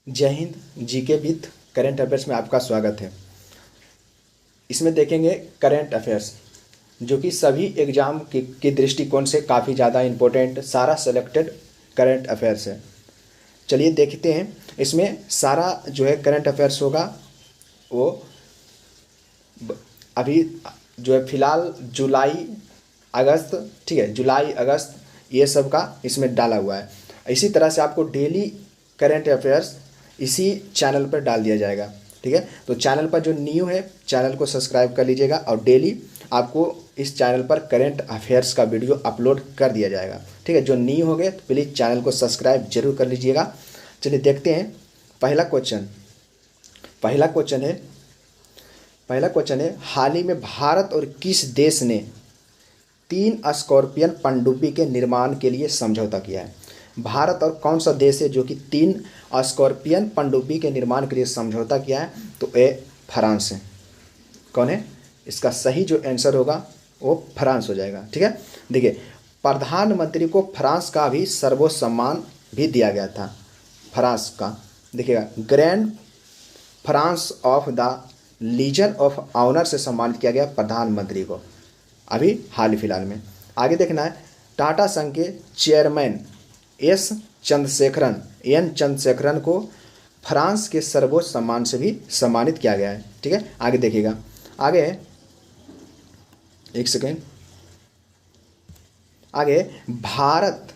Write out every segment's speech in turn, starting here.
जय Hind. GK with current affairs में आपका स्वागत है। इसमें देखेंगे करंट अफेयर्स जो कि सभी एग्ज़ाम की दृष्टिकोण से काफ़ी ज़्यादा इम्पोर्टेंट सारा सेलेक्टेड करंट अफेयर्स है। चलिए देखते हैं। इसमें सारा जो है करंट अफेयर्स होगा वो अभी जो है फ़िलहाल जुलाई अगस्त, ठीक है, जुलाई अगस्त ये सब का इसमें डाला हुआ है। इसी तरह से आपको डेली करंट अफेयर्स इसी चैनल पर डाल दिया जाएगा, ठीक है। तो चैनल पर जो न्यू है चैनल को सब्सक्राइब कर लीजिएगा और डेली आपको इस चैनल पर करंट अफेयर्स का वीडियो अपलोड कर दिया जाएगा, ठीक है। जो न्यू हो गए तो प्लीज़ चैनल को सब्सक्राइब जरूर कर लीजिएगा। चलिए देखते हैं। पहला क्वेश्चन है हाल ही में भारत और किस देश ने 3 स्कॉर्पियन पनडुब्बी के निर्माण के लिए समझौता किया है। भारत और कौन सा देश है जो कि 3 स्कॉर्पियन पनडुब्बी के निर्माण के लिए समझौता किया है? तो ए फ्रांस है। कौन है? इसका सही जो आंसर होगा वो फ्रांस हो जाएगा, ठीक है। देखिए, प्रधानमंत्री को फ्रांस का भी सर्वोच्च सम्मान भी दिया गया था। फ्रांस का देखिएगा grand France of the legion of honour से सम्मानित किया गया प्रधानमंत्री को अभी हाल ही फिलहाल में। आगे देखना है। टाटा संघ के चेयरमैन एन चंद्रशेखरन को फ्रांस के सर्वोच्च सम्मान से भी सम्मानित किया गया है, ठीक है। आगे देखिएगा। आगे एक सेकेंड। आगे भारत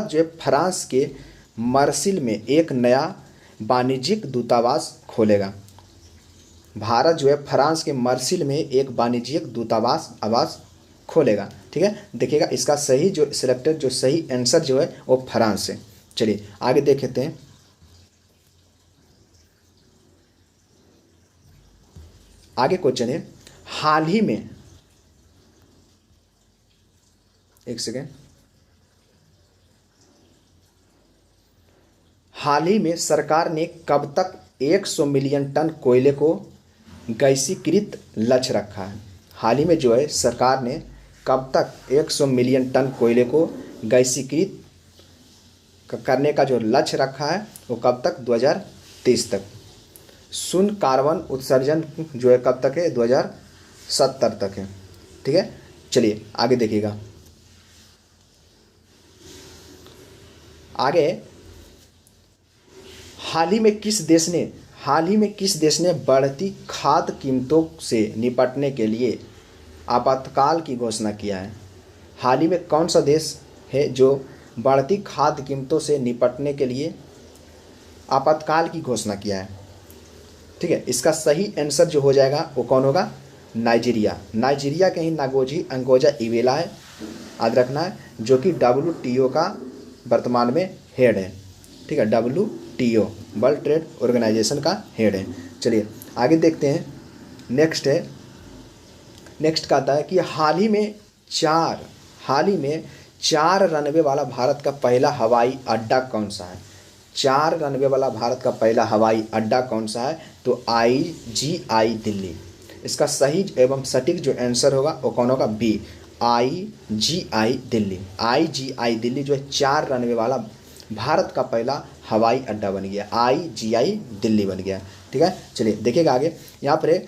जो है फ्रांस के मार्सिल में एक नया वाणिज्यिक दूतावास खोलेगा। भारत जो है फ्रांस के मार्सिल में एक वाणिज्यिक दूतावास खोलेगा, ठीक है। देखिएगा इसका सही जो सिलेक्टेड जो सही आंसर जो है वो फ्रांस है। चलिए आगे देखते हैं। आगे क्वेश्चन है हाल ही में, एक सेकेंड, हाल ही में सरकार ने कब तक 100 मिलियन टन कोयले को गैसीकृत लक्ष्य रखा है। हाल ही में जो है सरकार ने कब तक 100 मिलियन टन कोयले को गैसीकृत करने का जो लक्ष्य रखा है वो कब तक? 2030 तक। शून्य कार्बन उत्सर्जन जो है कब तक है? 2070 तक है, ठीक है। चलिए आगे देखिएगा। आगे हाल ही में किस देश ने बढ़ती खाद्य कीमतों से निपटने के लिए आपातकाल की घोषणा किया है। हाल ही में कौन सा देश है जो बढ़ती खाद्य कीमतों से निपटने के लिए आपातकाल की घोषणा किया है, ठीक है। इसका सही आंसर जो हो जाएगा वो कौन होगा? नाइजीरिया के ही नागोजी अंगोजा इवेला है, याद रखना है, जो कि WTO का वर्तमान में हेड है, ठीक है। WTO वर्ल्ड ट्रेड ऑर्गेनाइजेशन का हेड है। चलिए आगे देखते हैं। नेक्स्ट का आता है कि हाल ही में चार रनवे वाला भारत का पहला हवाई अड्डा कौन सा है? 4 रनवे वाला भारत का पहला हवाई अड्डा कौन सा है? तो IGI दिल्ली। इसका सही एवं सटीक जो आंसर होगा वो कौन होगा? B IGI Delhi. IGI Delhi जो है 4 रनवे वाला भारत का पहला हवाई अड्डा बन गया, IGI दिल्ली बन गया, ठीक है। चलिए देखिएगा आगे। यहाँ पर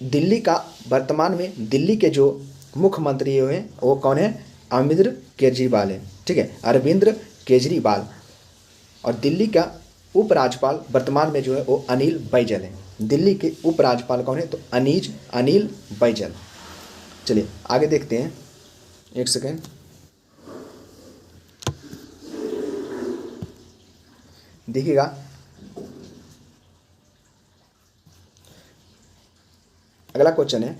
दिल्ली का वर्तमान में दिल्ली के जो मुख्यमंत्री हैं वो कौन है? अरविंद केजरीवाल है, ठीक है, अरविंद केजरीवाल। और दिल्ली का उपराज्यपाल वर्तमान में जो है वो अनिल बैजल है। दिल्ली के उपराज्यपाल कौन है? तो अनिल बैजल। चलिए आगे देखते हैं। एक सेकेंड। देखिएगा अगला क्वेश्चन है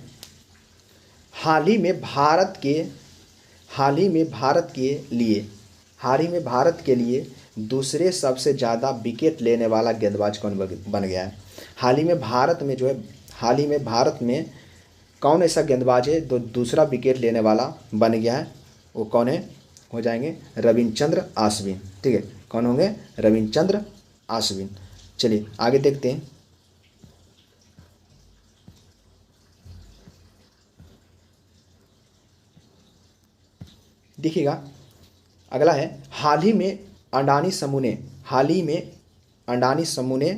हाल ही में भारत के लिए दूसरे सबसे ज़्यादा विकेट लेने वाला गेंदबाज कौन बन गया है। हाल ही में भारत में कौन ऐसा गेंदबाज है जो दूसरा विकेट लेने वाला बन गया है? वो कौन है? हो जाएंगे रविचंद्रन अश्विन, ठीक है। कौन होंगे? रविचंद्रन अश्विन। चलिए आगे देखते हैं। देखिएगा अगला है हाल ही में अडानी समूह ने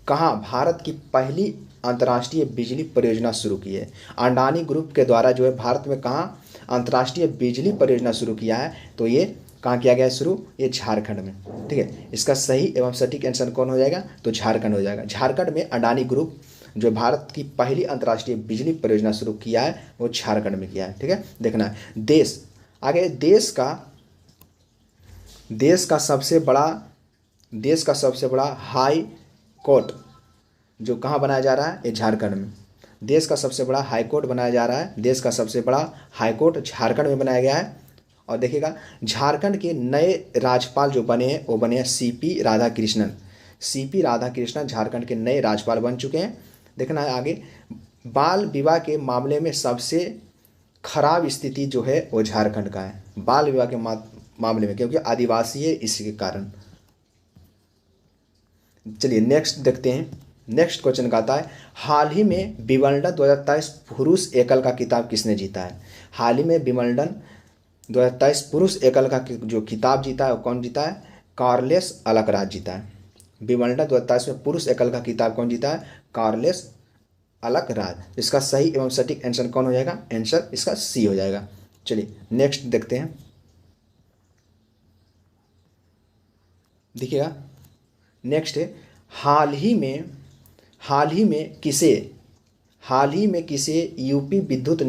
कहाँ भारत की पहली अंतर्राष्ट्रीय बिजली परियोजना शुरू की है? अडानी ग्रुप के द्वारा जो है भारत में कहाँ अंतर्राष्ट्रीय बिजली परियोजना शुरू किया है? तो ये कहाँ किया गया है शुरू? ये झारखंड में। ठीक है, इसका सही एवं सटीक आंसर कौन हो जाएगा? तो झारखंड हो जाएगा। झारखंड में अडानी ग्रुप जो भारत की पहली अंतर्राष्ट्रीय बिजली परियोजना शुरू किया है वो झारखंड में किया है। ठीक है, देखना है। देश आगे, देश का सबसे बड़ा हाई कोर्ट जो कहाँ बनाया जा रहा है? ये झारखंड में। देश का सबसे बड़ा हाई कोर्ट बनाया जा रहा है। देश का सबसे बड़ा हाई कोर्ट झारखंड में बनाया गया है। और देखिएगा, झारखंड के नए राज्यपाल जो बने हैं वो बने हैं सीपी राधाकृष्णन। सीपी राधाकृष्णन झारखंड के नए राज्यपाल बन चुके हैं। देखना है आगे, बाल विवाह के मामले में सबसे खराब स्थिति जो है वो झारखंड का है। बाल विवाह के मामले में, क्योंकि आदिवासी है इसी के कारण। चलिए नेक्स्ट देखते हैं। नेक्स्ट क्वेश्चन का आता है, हाल ही में विंबलडन 2023 पुरुष एकल का खिताब किसने जीता है? हाल ही में विंबलडन 2023 पुरुष एकल का जो खिताब जीता है वो कौन जीता है? कार्लोस अल्कराज जीता है। विंबलडन 2023 में पुरुष एकल का खिताब कौन जीता है? Carlos Alcaraz. इसका सही एवं सटीक आंसर कौन हो जाएगा? आंसर इसका सी हो जाएगा। चलिए नेक्स्ट देखते हैं। देखिएगा, नेक्स्ट है, हाल ही में किसे यूपी विद्युत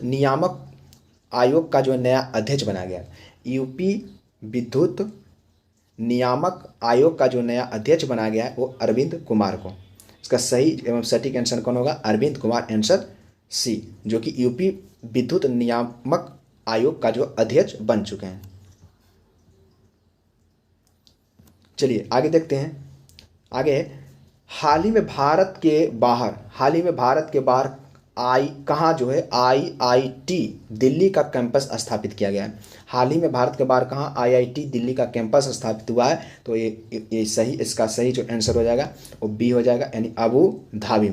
नियामक आयोग का जो नया अध्यक्ष बनाया गया? यूपी विद्युत नियामक आयोग का जो नया अध्यक्ष बनाया गया है वो अरविंद कुमार को। इसका सही एवं सटीक आंसर कौन होगा? अरविंद कुमार, आंसर सी, जो कि यूपी विद्युत नियामक आयोग का जो अध्यक्ष बन चुके हैं। चलिए आगे देखते हैं। आगे, हाल ही में भारत के बाहर कहाँ जो है आईआईटी दिल्ली का कैंपस स्थापित किया गया है? हाल ही में भारत के बाहर कहाँ आईआईटी दिल्ली का कैंपस स्थापित हुआ है? तो ये सही, इसका सही जो आंसर हो जाएगा वो बी हो जाएगा, यानी अबू धाबी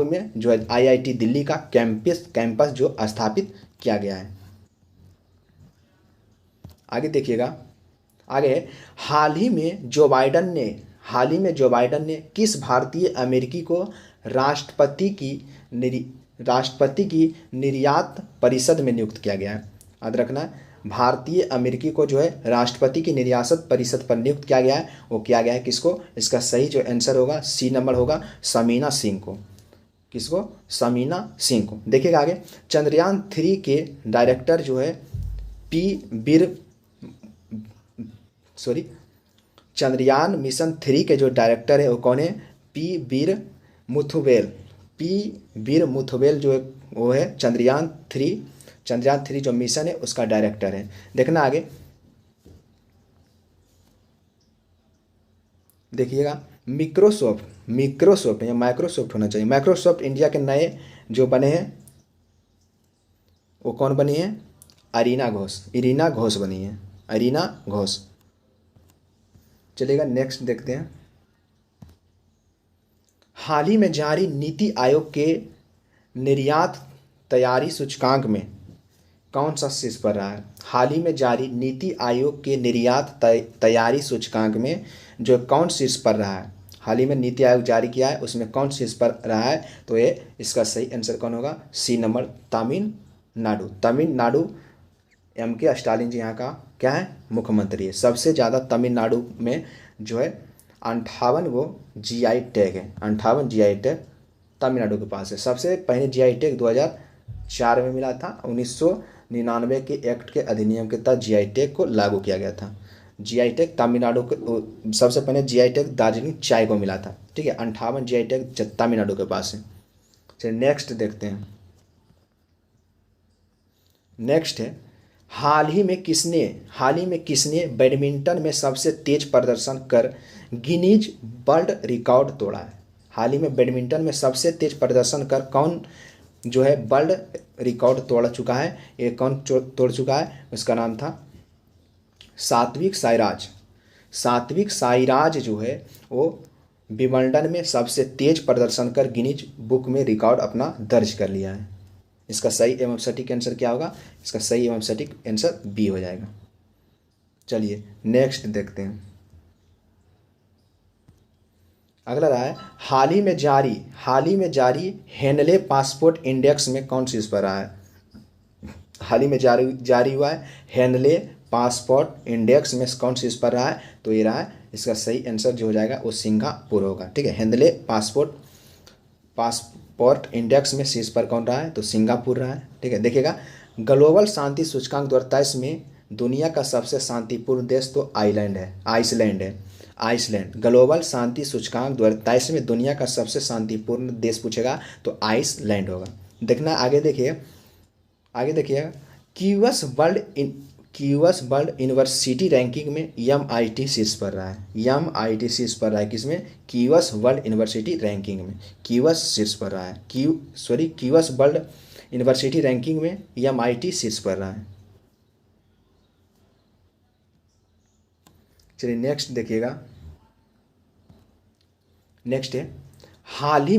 में जो है आईआईटी दिल्ली का कैंपस जो स्थापित किया गया है। आगे देखिएगा, आगे, हाल ही में जो बाइडन ने किस भारतीय अमेरिकी को राष्ट्रपति की निर्यात परिषद में नियुक्त किया गया है? याद रखना, भारतीय अमेरिकी को जो है राष्ट्रपति की निर्यात परिषद पर नियुक्त किया गया है। वो किया गया है किसको? इसका सही जो आंसर होगा सी नंबर होगा, समीना सिंह को। किसको? समीना सिंह को। देखिएगा आगे, चंद्रयान 3 के डायरेक्टर जो है चंद्रयान मिशन 3 के जो डायरेक्टर है वो कौन है? पी वीर मुथुवेल जो है वो है चंद्रयान 3 जो मिशन है उसका डायरेक्टर है। देखना आगे, देखिएगा, माइक्रोसॉफ्ट या माइक्रोसॉफ्ट होना चाहिए। माइक्रोसॉफ्ट इंडिया के नए जो बने हैं वो कौन बनी है? इरीना घोष बनी है, इरीना घोष। चलिएगा नेक्स्ट देखते हैं। हाल ही में जारी नीति आयोग के निर्यात तैयारी सूचकांक में कौन सा शीर्ष पर रहा है? हाल ही में जारी नीति आयोग के निर्यात तैयारी सूचकांक में जो कौन शीर्ष पर रहा है? हाल ही में नीति आयोग जारी किया है उसमें कौन शीर्ष पर रहा है? तो ये इसका सही आंसर कौन होगा? सी नंबर, तमिलनाडु। एम के स्टालिन जी यहाँ का क्या है? मुख्यमंत्री है। सबसे ज़्यादा तमिलनाडु में जो है 58 वो जीआई टैग है, 58 जीआई टैग तमिलनाडु के पास है। सबसे पहले जीआई टैग 2004 में मिला था। 1999 के एक्ट के अधिनियम के तहत जीआई टैग को लागू किया गया था। जीआई टैग तमिलनाडु को, सबसे पहले जीआई टैग दार्जिलिंग चाय को मिला था। ठीक है, 58 जीआई टैग तमिलनाडु के पास है। चलिए नेक्स्ट देखते हैं। नेक्स्ट है, हाल ही में किसने बैडमिंटन में सबसे तेज प्रदर्शन कर गिनीज वर्ल्ड रिकॉर्ड तोड़ा है? हाल ही में बैडमिंटन में सबसे तेज प्रदर्शन कर कौन जो है वर्ल्ड रिकॉर्ड तोड़ चुका है? ये कौन तोड़ चुका है? उसका नाम था सात्विक साईराज जो है वो विंबलडन में सबसे तेज प्रदर्शन कर गिनीज बुक में रिकॉर्ड अपना दर्ज कर लिया है। इसका सही एवं सटीक आंसर क्या होगा? इसका सही एवं सटीक आंसर बी हो जाएगा। चलिए नेक्स्ट देखते हैं। अगला रहा है हाल ही में जारी हेनले पासपोर्ट इंडेक्स में कौन शीर्ष पर रहा है। हाल ही में जारी हुआ है हेनले पासपोर्ट इंडेक्स में कौन शीर्ष पर रहा है, तो ये रहा है इसका सही आंसर जो हो जाएगा वो सिंगापुर होगा। ठीक है, हेनले पासपोर्ट इंडेक्स में शीर्ष पर कौन रहा है, तो सिंगापुर रहा है। ठीक है, देखिएगा ग्लोबल शांति सूचकांक 2023 में दुनिया का सबसे शांतिपूर्ण देश तो आइसलैंड है। आइसलैंड ग्लोबल शांति सूचकांक 2023 में दुनिया का सबसे शांतिपूर्ण देश पूछेगा तो आइसलैंड होगा। देखना आगे देखिए क्यूएस वर्ल्ड यूनिवर्सिटी रैंकिंग में एमआईटी शीर्ष पर रहा है। एमआईटी शीर्ष पर रहा है किसमें, क्यूएस वर्ल्ड यूनिवर्सिटी रैंकिंग में क्यूएस शीर्ष पर रहा है। क्यूएस वर्ल्ड यूनिवर्सिटी रैंकिंग में एमआईटी शीर्ष पर रहा है। चलिए नेक्स्ट देखिएगा। नेक्स्ट है हाल ही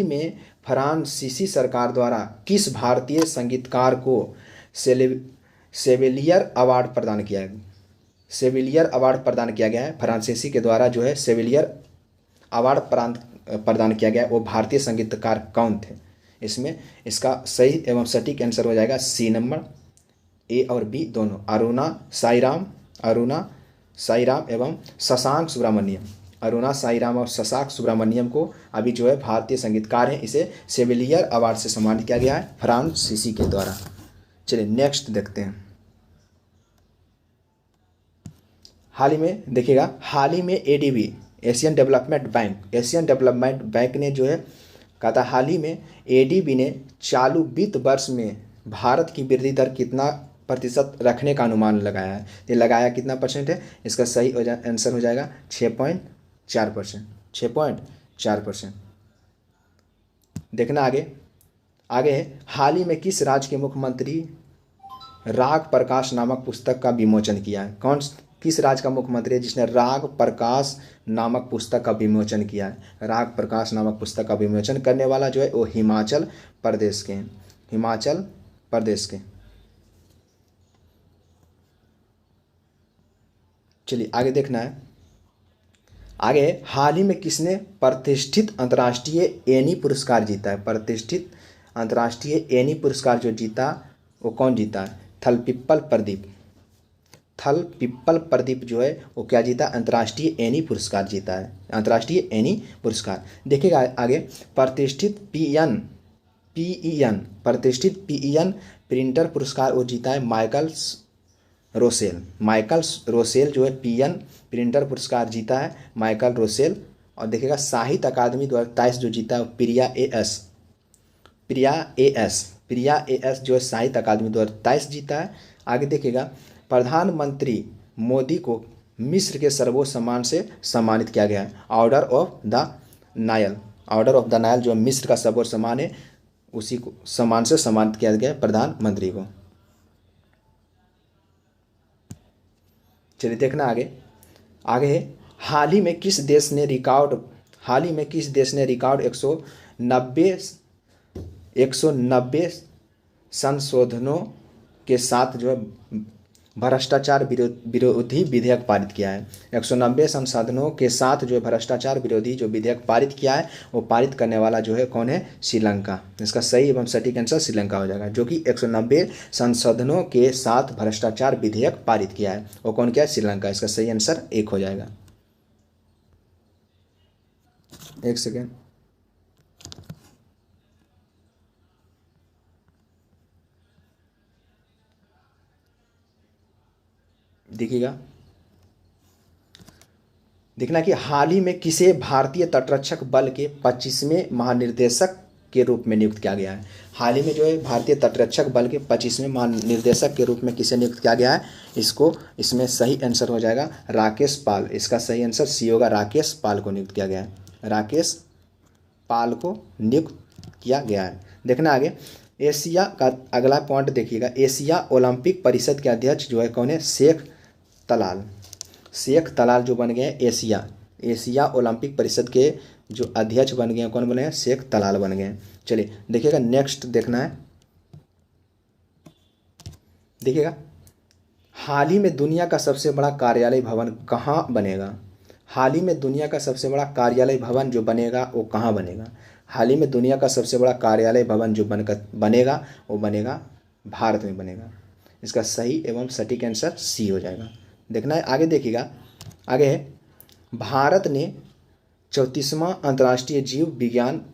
में फ्रांसीसी सरकार द्वारा किस भारतीय संगीतकार को सेविलियर अवार्ड प्रदान किया गया है। फ्रांसीसी के द्वारा जो है सेविलियर अवार्ड प्रदान किया गया है, वो भारतीय संगीतकार कौन थे। इसमें इसका सही एवं सटीक आंसर हो जाएगा सी नंबर, ए और बी दोनों, अरुणा साईराम एवं शशांक सुब्रमण्यम। अरुणा साईराम और शशांक सुब्रमण्यम को अभी जो है भारतीय संगीतकार हैं, इसे सेविलियर अवार्ड से सम्मानित किया गया है फ्रांसीसी के द्वारा। चलिए नेक्स्ट देखते हैं। हाल ही में एडीबी एशियन डेवलपमेंट बैंक ने जो है कहा था, हाल ही में एडीबी ने चालू वित्त वर्ष में भारत की वृद्धि दर कितना प्रतिशत रखने का अनुमान लगाया है। ये लगाया कितना परसेंट है, इसका सही आंसर हो जाएगा 6.4%। देखना आगे है हाल ही में किस राज्य के मुख्यमंत्री राग प्रकाश नामक पुस्तक का विमोचन किया है। किस राज्य का मुख्यमंत्री है जिसने राग प्रकाश नामक पुस्तक का विमोचन किया है। राग प्रकाश नामक पुस्तक का विमोचन करने वाला जो है वो हिमाचल प्रदेश के। चलिए आगे देखना है। आगे हाल ही में किसने प्रतिष्ठित अंतर्राष्ट्रीय एनी पुरस्कार जीता है। प्रतिष्ठित अंतर्राष्ट्रीय एनी पुरस्कार जो जीता वो कौन जीता है, थलपिप्पल प्रदीप जो है वो क्या जीता, अंतर्राष्ट्रीय एनी पुरस्कार जीता है, अंतर्राष्ट्रीय एनी पुरस्कार। देखिएगा आगे प्रतिष्ठित पीईएन प्रिंटर पुरस्कार वो जीता है माइकल रोसेल जो है पीएन प्रिंटर पुरस्कार जीता है माइकल रोसेल। और देखिएगा साहित्य अकादमी 2023 जो जीता है प्रिया एस जो है साहित्य अकादमी 2023 जीता है। आगे देखिएगा प्रधानमंत्री मोदी को मिस्र के सर्वोच्च सम्मान से सम्मानित किया गया है, ऑर्डर ऑफ द नाइल जो मिस्र का सर्वोच्च सम्मान है, उसी को सम्मान से सम्मानित किया गया है प्रधानमंत्री को। चलिए देखना आगे है हाल ही में किस देश ने रिकॉर्ड 190 संशोधनों के साथ जो है भ्रष्टाचार विरोधी विधेयक पारित किया है। 190 संशोधनों के साथ जो है भ्रष्टाचार विरोधी जो विधेयक पारित किया है वो पारित करने वाला जो है कौन है, श्रीलंका। इसका सही एवं सटीक आंसर श्रीलंका हो जाएगा, जो कि 190 संशोधनों के साथ भ्रष्टाचार विधेयक पारित किया है वो कौन क्या है, श्रीलंका। इसका सही आंसर 1 हो जाएगा। एक सेकेंड, देखना कि हाल ही में किसे भारतीय तटरक्षक बल के 25वें महानिर्देशक के रूप में नियुक्त किया गया है। हाल ही में जो है भारतीय तटरक्षक बल के 25वें महानिर्देशक के रूप में किसे नियुक्त किया गया है, इसमें सही आंसर हो जाएगा राकेश पाल। इसका सही आंसर सी होगा, राकेश पाल को नियुक्त किया गया है, राकेश पाल को नियुक्त किया गया है। देखना आगे एशिया का अगला पॉइंट देखिएगा, एशिया ओलंपिक परिषद के अध्यक्ष जो है कौन है, शेख तलाल जो बन गए एशिया ओलंपिक परिषद के जो अध्यक्ष बन गए कौन बने हैं, शेख तलाल बन गए। चलिए देखिएगा नेक्स्ट देखना है। देखिएगा हाल ही में दुनिया का सबसे बड़ा कार्यालय भवन कहाँ बनेगा? हाल ही में दुनिया का सबसे बड़ा कार्यालय भवन जो बनेगा वो कहाँ बनेगा? हाल ही में दुनिया का सबसे बड़ा कार्यालय भवन जो बनकर बनेगा वो बनेगा भारत में बनेगा। इसका सही एवं सटीक आंसर सी हो जाएगा। देखना है आगे, देखिएगा आगे है, भारत ने 34वां अंतर्राष्ट्रीय जीव विज्ञान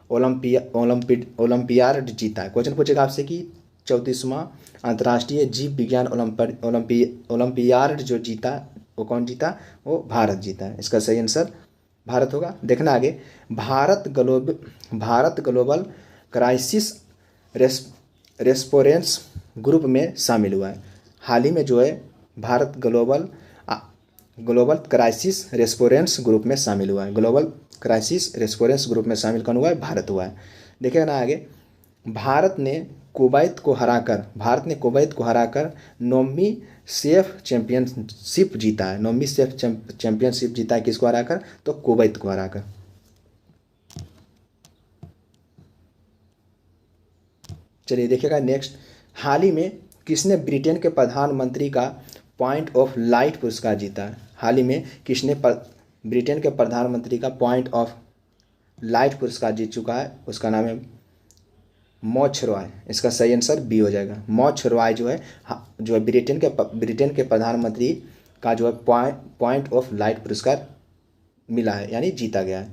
ओलंपियाड जीता है। क्वेश्चन पूछेगा आपसे कि 34वां अंतर्राष्ट्रीय जीव विज्ञान ओलंपियाड जो जीता वो कौन जीता? वो भारत जीता है। इसका सही आंसर भारत होगा। देखना आगे, भारत ग्लोबल क्राइसिस रेस्पोरेंस ग्रुप में शामिल हुआ है। हाल ही में जो है भारत ग्लोबल क्राइसिस रेस्पोरेंस ग्रुप में शामिल हुआ है। ग्लोबल क्राइसिस रेस्पोरेंस ग्रुप में शामिल कौन हुआ है? भारत हुआ है। देखिएगा ना आगे, भारत ने कुवैत को हराकर 9वीं सेफ चैंपियनशिप जीता है। 9वीं सेफ चैंपियनशिप जीता है किसको हराकर? तो कुवैत को हराकर। चलिए देखिएगा नेक्स्ट, हाल ही में किसने ब्रिटेन के प्रधानमंत्री का पॉइंट ऑफ लाइट पुरस्कार जीता है? हाल ही में किसने ब्रिटेन के प्रधानमंत्री का पॉइंट ऑफ लाइट पुरस्कार जीत चुका है? उसका नाम है मौछरॉय। इसका सही आंसर बी हो जाएगा। मौछरॉय जो है ब्रिटेन के प्रधानमंत्री का जो है पॉइंट ऑफ लाइट पुरस्कार मिला है, यानी जीता गया है।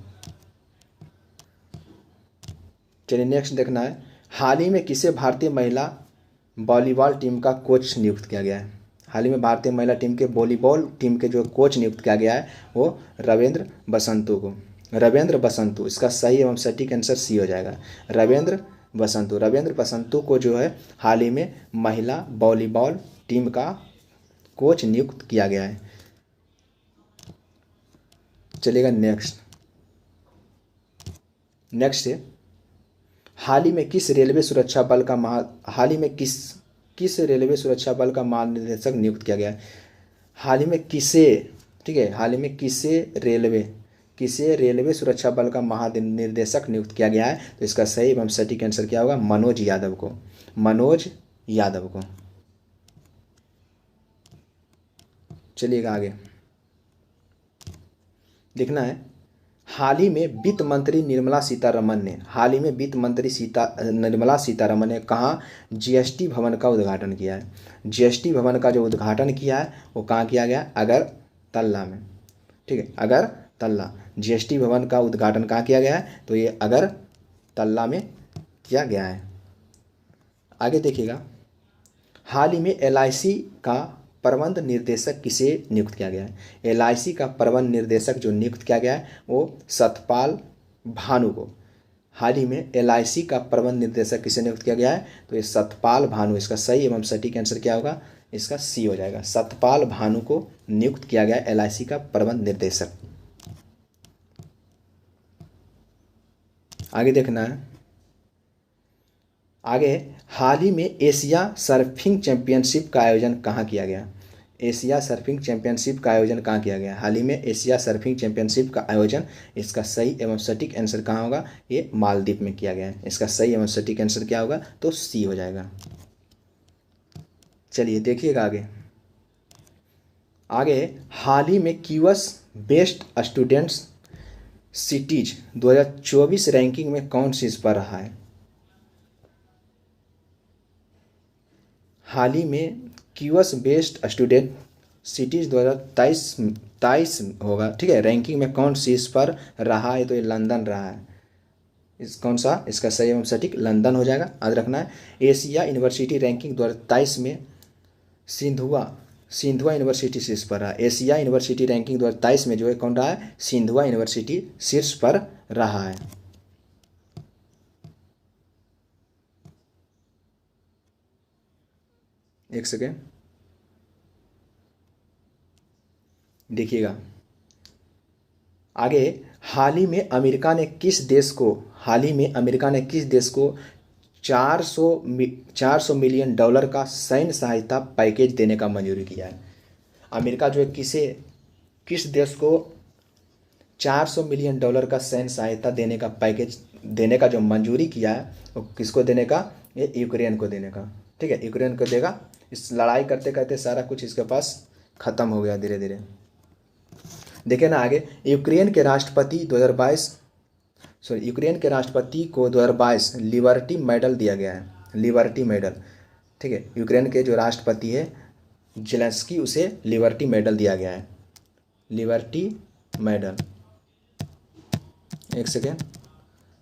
चलिए नेक्स्ट देखना है, हाल ही में किसे भारतीय महिला वॉलीबॉल टीम का कोच नियुक्त किया गया है? हाल ही में भारतीय महिला टीम के वॉलीबॉल टीम के जो कोच नियुक्त किया गया है वो रविंद्र बसंतु। इसका सही एवं सटीक आंसर सी हो जाएगा। रविंद्र बसंतु को जो है हाल ही में महिला वॉलीबॉल टीम का कोच नियुक्त किया गया है। चलिएगा नेक्स्ट है, हाल ही में किस रेलवे सुरक्षा बल का महानिदेशक नियुक्त किया गया है? हाल ही में किसे रेलवे सुरक्षा बल का महानिदेशक नियुक्त किया गया है? तो इसका सही एवं सटीक आंसर क्या होगा? मनोज यादव को। चलिएगा आगे, देखना है, हाल ही में वित्त मंत्री निर्मला सीतारमन ने कहाँ जीएसटी भवन का उद्घाटन किया है? जीएसटी भवन का जो उद्घाटन किया है वो कहाँ किया गया? अगरतला में। ठीक है, अगरतला। जीएसटी भवन का उद्घाटन कहाँ किया गया है? तो ये अगरतला में किया गया है। आगे देखिएगा, हाल ही में एलआईसी का प्रबंध निर्देशक किसे नियुक्त किया गया है? एलआईसी का प्रबंध निर्देशक जो नियुक्त किया गया है वो सतपाल भानु को। हाल ही में एलआईसी का प्रबंध निर्देशक किसे नियुक्त किया गया है? तो ये सतपाल भानु। इसका सही एवं सटीक आंसर क्या होगा? इसका सी हो जाएगा। सतपाल भानु को नियुक्त किया गया एलआईसी का प्रबंध निर्देशक। आगे देखना है, आगे, हाल ही में एशिया सर्फिंग चैंपियनशिप का आयोजन कहाँ किया गया? एशिया सर्फिंग चैंपियनशिप का आयोजन कहाँ किया गया? हाल ही में एशिया सर्फिंग चैंपियनशिप का आयोजन, इसका सही एवं सटीक आंसर कहाँ होगा? ये मालदीव में किया गया है। इसका सही एवं सटीक आंसर क्या होगा? तो सी हो जाएगा। चलिए देखिएगा आगे, हाल ही में QS best students cities 2024 ranking में कौन शीर्ष पर रहा है? हाल ही में क्यूएस बेस्ट स्टूडेंट सिटीज 2023 होगा। ठीक है, रैंकिंग में कौन शीर्ष पर रहा है? तो ये लंदन रहा है। कौन सा? इसका सही एवं सटीक लंदन हो जाएगा। याद रखना है, एशिया यूनिवर्सिटी रैंकिंग 2023 में सिंधुआ यूनिवर्सिटी शीर्ष पर रहा। एशिया यूनिवर्सिटी रैंकिंग 2023 में जो है कौन रहा है? सिंधुआ यूनिवर्सिटी शीर्ष पर रहा है। एक सेकेंड देखिएगा आगे, हाल ही में अमेरिका ने किस देश को 400 मिलियन डॉलर का सैन्य सहायता पैकेज देने का मंजूरी किया है? अमेरिका जो है किस देश को 400 मिलियन डॉलर का सैन्य सहायता देने का पैकेज देने का जो मंजूरी किया है वो किसको देने का? ये यूक्रेन को देने का। ठीक है, यूक्रेन को देगा। इस लड़ाई करते करते सारा कुछ इसके पास ख़त्म हो गया धीरे धीरे। देखिए ना आगे, यूक्रेन के राष्ट्रपति 2022 यूक्रेन के राष्ट्रपति को 2022 लिबर्टी मेडल दिया गया है, लिबर्टी मेडल। ठीक है, यूक्रेन के जो राष्ट्रपति है जेलेंस्की, उसे लिबर्टी मेडल दिया गया है, लिबर्टी मेडल। एक सेकेंड,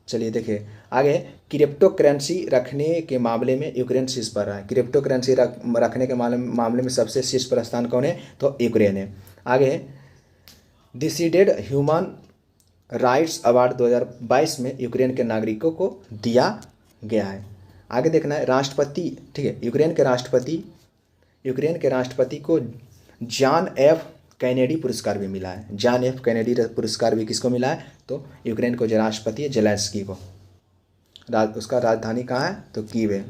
चलिए देखिए आगे, क्रिप्टो करेंसी रखने के मामले में यूक्रेन शीर्ष पर रहा है। क्रिप्टो करेंसी रखने के मामले में सबसे शीर्ष पर स्थान कौन है, तो यूक्रेन है। आगे, डिसीडेड ह्यूमन राइट्स अवार्ड 2022 में यूक्रेन के नागरिकों को दिया गया है। आगे देखना है राष्ट्रपति, ठीक है, यूक्रेन के राष्ट्रपति को जॉन एफ कैनेडी पुरस्कार भी मिला है। जॉन एफ कैनेडी पुरस्कार भी किसको मिला है, तो यूक्रेन को जो राष्ट्रपति है जेलेंस्की को। उसका राजधानी कहाँ है, तो कीव है।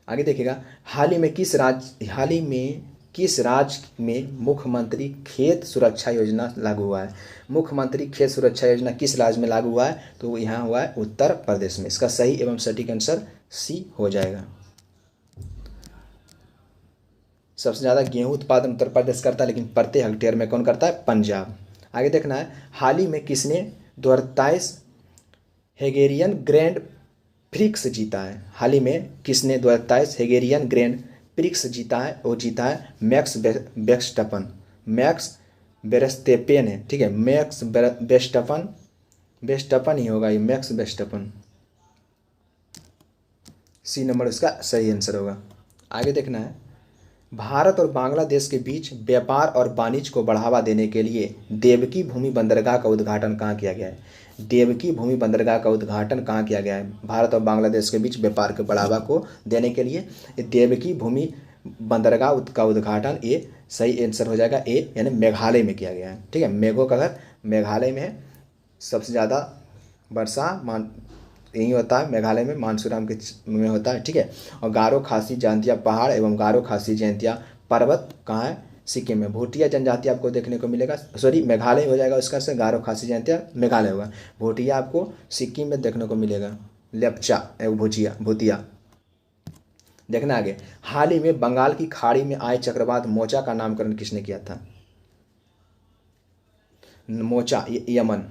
आगे देखिएगा, हाल ही में किस राज्य में मुख्यमंत्री खेत सुरक्षा योजना लागू हुआ है। मुख्यमंत्री खेत सुरक्षा योजना किस राज्य में लागू हुआ है, तो यहाँ हुआ है उत्तर प्रदेश में। इसका सही एवं सटीक आंसर सी हो जाएगा। सबसे ज़्यादा गेहूं उत्पादन उत्तर प्रदेश करता है, लेकिन प्रति हेक्टेयर में कौन करता है, पंजाब। आगे देखना है, हाल ही में किसने 2023 हेगेरियन ग्रैंड प्रिक्स जीता है। हाल ही में किसने 2023 हेगेरियन ग्रैंड प्रिक्स जीता है, वो जीता है मैक्स वेस्टपेन है। ठीक है, मैक्स वेस्टपन ही होगा ये, मैक्स वेस्टपन। सी नंबर उसका सही आंसर होगा। आगे देखना है, भारत और बांग्लादेश के बीच व्यापार और वाणिज्य को बढ़ावा देने के लिए देवकी भूमि बंदरगाह का उद्घाटन कहाँ किया गया है। देवकी भूमि बंदरगाह का उद्घाटन कहाँ किया गया है, भारत और बांग्लादेश के बीच व्यापार के बढ़ावा को देने के लिए देवकी भूमि बंदरगाह का उद्घाटन, ये सही आंसर हो जाएगा ए, यानी मेघालय में किया गया है। ठीक है, मेघों का घर मेघालय में है। सबसे ज़्यादा वर्षा यही होता है मेघालय में, मानसून के में होता है। ठीक है, और गारो खासी जयंतिया पहाड़ एवं गारो खासी जयंतिया पर्वत कहाँ है, सिक्किम में। भूटिया जनजाति आपको देखने को मिलेगा, सॉरी मेघालय हो जाएगा उसका से, गारो खासी जयंतिया मेघालय होगा। भूटिया आपको सिक्किम में देखने को मिलेगा, लेप्चा एवं भूतिया। देखना आगे, हाल ही में बंगाल की खाड़ी में आए चक्रवात मोचा का नामकरण किसने किया था। मोचा यमन,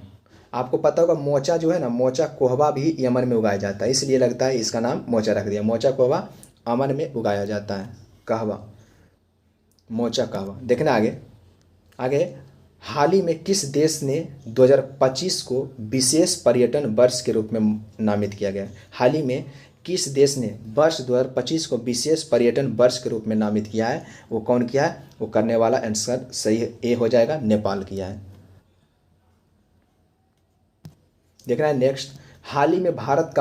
आपको पता होगा मोचा जो है ना, मोचा कोहवा भी यमन में उगाया जाता है, इसलिए लगता है इसका नाम मोचा रख दिया। मोचा कोहवा अमन में उगाया जाता है, कहवा, मोचा कहवा। देखना आगे, हाल ही में किस देश ने 2025 को विशेष पर्यटन वर्ष के रूप में नामित किया गया। हाल ही में किस देश ने वर्ष 2025 को विशेष पर्यटन वर्ष के रूप में नामित किया है, वो कौन किया है, वो करने वाला आंसर सही ए हो जाएगा, नेपाल किया है। देखना है नेक्स्ट, हाल ही में भारत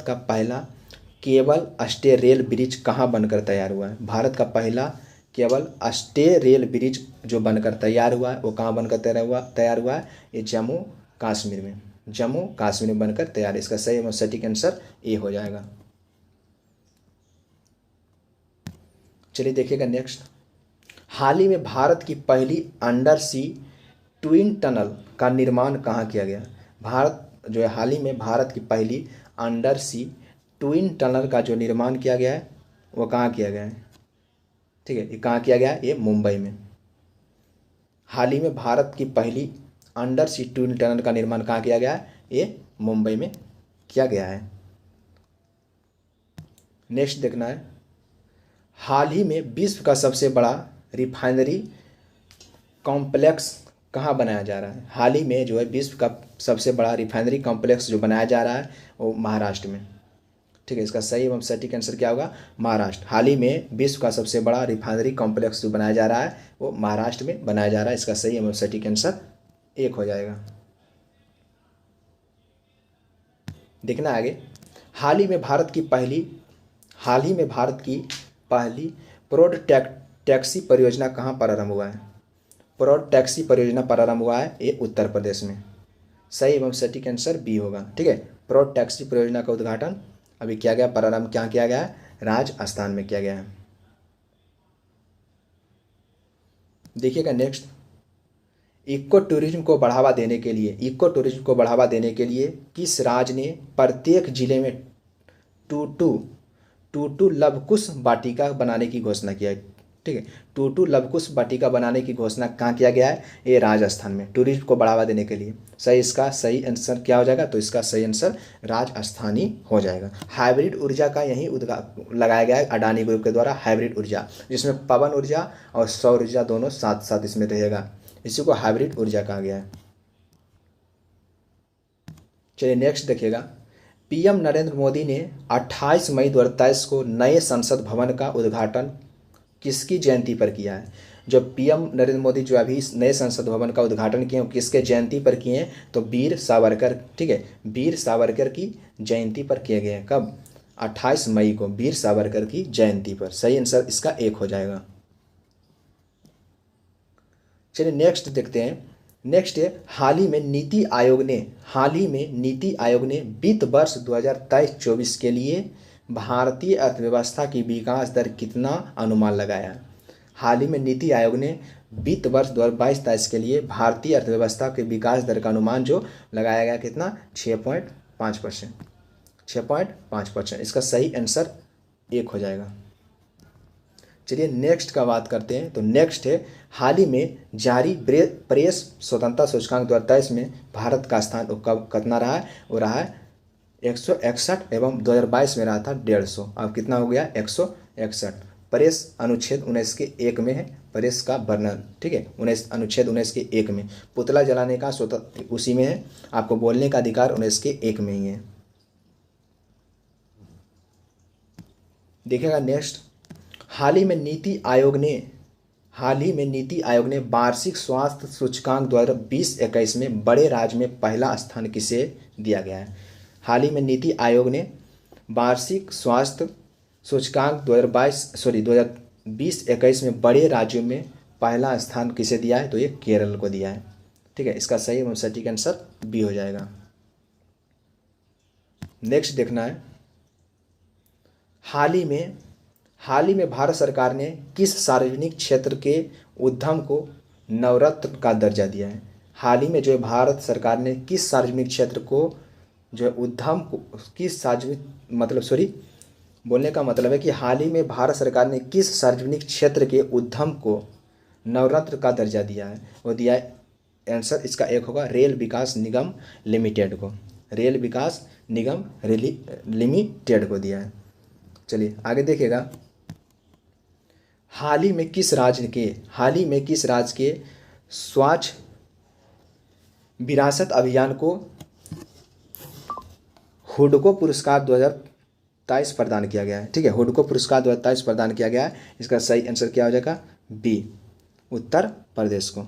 का पहला केबल स्टे रेल ब्रिज कहाँ बनकर तैयार हुआ है। भारत का पहला केबल स्टे रेल ब्रिज जो बनकर तैयार हुआ है, वो कहाँ बनकर तैयार हुआ है, ये जम्मू कश्मीर में बनकर तैयार है। इसका सही एवं सटीक आंसर ए हो जाएगा। चलिए देखिएगा नेक्स्ट, हाल ही में भारत की पहली अंडर सी ट्विन टनल का निर्माण कहाँ किया गया। भारत जो है, हाल ही में भारत की पहली अंडर सी ट्विन टनल का जो निर्माण किया गया है, वो कहाँ किया गया है। ठीक है, ये कहाँ किया गया है, ये मुंबई में। हाल ही में भारत की पहली अंडर सी ट्विन टनल का निर्माण कहाँ किया गया है, ये मुंबई में किया गया है। नेक्स्ट देखना है, हाल ही में विश्व का सबसे बड़ा रिफाइनरी कॉम्प्लेक्स कहाँ बनाया जा रहा है। हाल ही में जो है विश्व का सबसे बड़ा रिफाइनरी कॉम्प्लेक्स जो बनाया जा रहा है, वो महाराष्ट्र में। ठीक है, इसका सही एवं सटीक आंसर क्या होगा, महाराष्ट्र। हाल ही में विश्व का सबसे बड़ा रिफाइनरी कॉम्प्लेक्स जो बनाया जा रहा है, वो महाराष्ट्र में बनाया जा रहा है। इसका सही एवं सटीक आंसर एक हो जाएगा। देखना आगे, हाल ही में भारत की पहली प्रोड टैक्सी परियोजना कहाँ प्रारंभ हुआ है। प्रोड टैक्सी परियोजना प्रारंभ हुआ है, ये उत्तर प्रदेश में। सही एवं सटीक आंसर बी होगा। ठीक है, प्रोड टैक्सी परियोजना का उद्घाटन अभी किया गया, प्रारंभ क्या किया गया है, राजस्थान में किया गया है। देखिएगा नेक्स्ट, इको टूरिज्म को बढ़ावा देने के लिए किस राज्य ने प्रत्येक जिले में टूटू टूटू लवकुश वाटिका बनाने की घोषणा किया है। ठीक है, टूटू लवकुश वाटिका बनाने की घोषणा कहाँ किया गया है? ये राजस्थान में, टूरिज्म को बढ़ावा देने के लिए। इसका सही आंसर क्या हो जाएगा? तो इसका सही आंसर राजस्थान ही हो जाएगा। हाइब्रिड ऊर्जा का यही लगाया गया है अडानी ग्रुप के द्वारा, हाइब्रिड ऊर्जा, जिसमें पवन ऊर्जा और सौर ऊर्जा दोनों साथ साथ इसमें रहेगा। इसी को हाइब्रिड ऊर्जा कहा गया है। चलिए नेक्स्ट देखिएगा, पीएम नरेंद्र मोदी ने 28 मई 2023 को नए संसद भवन का उद्घाटन किसकी जयंती पर किया है? जो पीएम नरेंद्र मोदी जो अभी इस नए संसद भवन का उद्घाटन किए किसके जयंती पर किए हैं? तो वीर सावरकर, ठीक है, वीर सावरकर की जयंती पर किए गए हैं। कब? 28 मई को, वीर सावरकर की जयंती पर। सही आंसर इसका एक हो जाएगा। चलिए नेक्स्ट देखते हैं। नेक्स्ट है, हाल ही में नीति आयोग ने वित्त वर्ष 2023-24 के लिए भारतीय अर्थव्यवस्था की विकास दर कितना अनुमान लगाया? हाल ही में नीति आयोग ने वित्त वर्ष 2022-23 के लिए भारतीय अर्थव्यवस्था के विकास दर का अनुमान जो लगाया गया कितना? 6.5%। 6.5%। इसका सही आंसर एक हो जाएगा। चलिए नेक्स्ट का बात करते हैं। तो नेक्स्ट है, हाल ही में जारी प्रेस स्वतंत्रता सूचकांक 2023 में भारत का स्थान कितना रहा है? वो रहा है 161 एवं 2022 में रहा था 150। अब कितना हो गया? 161। प्रेस अनुच्छेद 19 के 1 में है प्रेस का वर्णन। ठीक है, 19 अनुच्छेद 19 के 1 में। पुतला जलाने का स्वतंत्र उसी में है। आपको बोलने का अधिकार 19 के 1 में ही है। देखिएगा नेक्स्ट, हाल ही में नीति आयोग ने वार्षिक स्वास्थ्य सूचकांक 2020-21 में बड़े राज्य में पहला स्थान किसे दिया गया है? हाल ही में नीति आयोग ने वार्षिक स्वास्थ्य सूचकांक 2020-21 में बड़े राज्यों में पहला स्थान किसे दिया है? तो ये केरल को दिया है। ठीक है, इसका सही एवं सटीक आंसर बी हो जाएगा। नेक्स्ट देखना है, हाल ही में भारत सरकार ने किस सार्वजनिक क्षेत्र के उद्यम को नवरत्न का दर्जा दिया है? हाल ही में जो भारत सरकार ने किस सार्वजनिक क्षेत्र को जो उद्यम को किस सार्वजनिक बोलने का मतलब है कि हाल ही में भारत सरकार ने किस सार्वजनिक क्षेत्र के उद्यम को नवरत्न का दर्जा दिया है? वो दिया है, आंसर इसका एक होगा, रेल विकास निगम लिमिटेड को। रेल विकास निगम लिमिटेड को दिया है। चलिए आगे देखिएगा, हाल ही में किस राज्य के स्वच्छ विरासत अभियान को हुडको पुरस्कार 2023 प्रदान किया गया है? ठीक है, हुडको पुरस्कार 2023 प्रदान किया गया है। इसका सही आंसर क्या हो जाएगा? बी, उत्तर प्रदेश को।